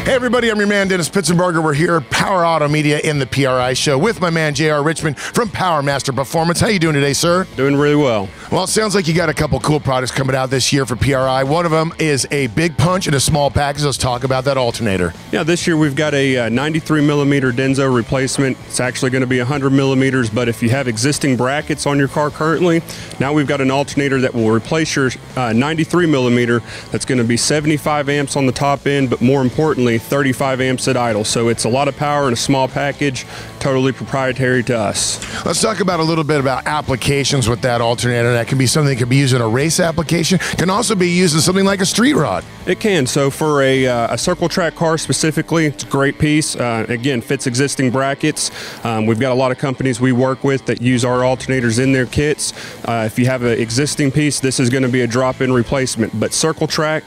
Hey everybody, I'm your man Dennis Pitzenberger. We're here at Power Automedia in the PRI show with my man JR Richmond from Powermaster Performance. How you doing today, sir? Doing really well. Well, it sounds like you got a couple cool products coming out this year for PRI. One of them is a big punch and a small package. Let's talk about that alternator. Yeah, this year we've got a 93 millimeter Denso replacement. It's actually going to be 100 millimeters, but if you have existing brackets on your car currently, now we've got an alternator that will replace your 93 millimeter. That's going to be 75 amps on the top end, but more importantly, 35 amps at idle. So it's a lot of power in a small package, totally proprietary to us. Let's talk about a little bit about applications with that alternator. That can be something that can be used in a race application, can also be used in something like a street rod. It can. So for a circle track car specifically, it's a great piece. Again, fits existing brackets. We've got a lot of companies we work with that use our alternators in their kits. If you have an existing piece, this is going to be a drop-in replacement. But circle track,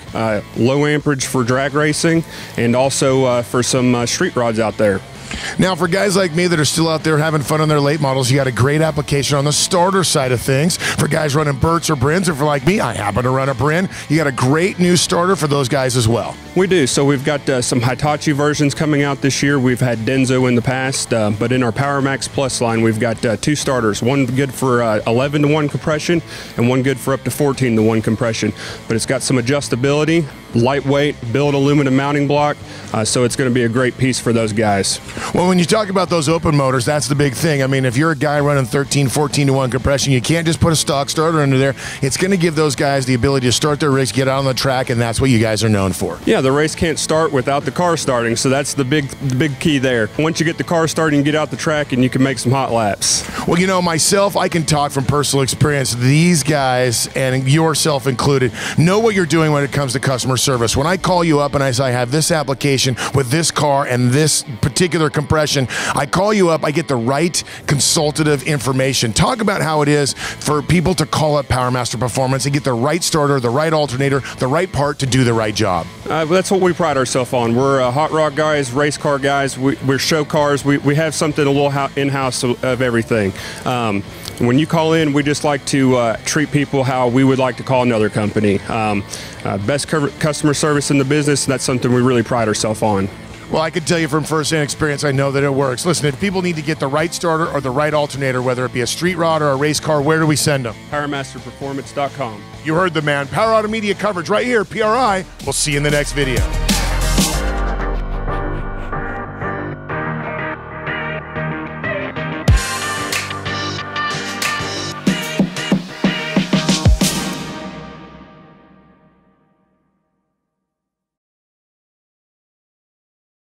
low amperage for drag racing, and also for some street rods out there. Now, for guys like me that are still out there having fun on their late models, you got a great application on the starter side of things. For guys running Burts or Brins, or for like me, I happen to run a Brin, you got a great new starter for those guys as well. We do. So we've got some Hitachi versions coming out this year. We've had Denso in the past, but in our PowerMax Plus line, we've got two starters. One good for 11-to-1 compression, and one good for up to 14-to-1 compression. But it's got some adjustability, lightweight, built aluminum mounting block, so it's going to be a great piece for those guys. Well, when you talk about those open motors, that's the big thing. I mean, if you're a guy running 13, 14-to-1 compression, you can't just put a stock starter under there. It's going to give those guys the ability to start their rigs, get out on the track, and that's what you guys are known for. Yeah, the race can't start without the car starting, so that's the big key there. Once you get the car started, you get out the track and you can make some hot laps. Well, you know, myself, I can talk from personal experience. These guys, and yourself included, know what you're doing when it comes to customer service. When I call you up and I say I have this application with this car and this particular compression, I call you up, I get the right consultative information. Talk about how it is for people to call up Powermaster Performance and get the right starter, the right alternator, the right part to do the right job. That's what we pride ourselves on. We're hot rod guys, race car guys, we're show cars. We have something a little in-house of everything. When you call in, we just like to treat people how we would like to call another company. Best customer service in the business, and that's something we really pride ourselves on. Well, I can tell you from first-hand experience, I know that it works. Listen, if people need to get the right starter or the right alternator, whether it be a street rod or a race car, where do we send them? PowermasterPerformance.com. You heard the man. Power Automedia coverage right here, PRI. We'll see you in the next video.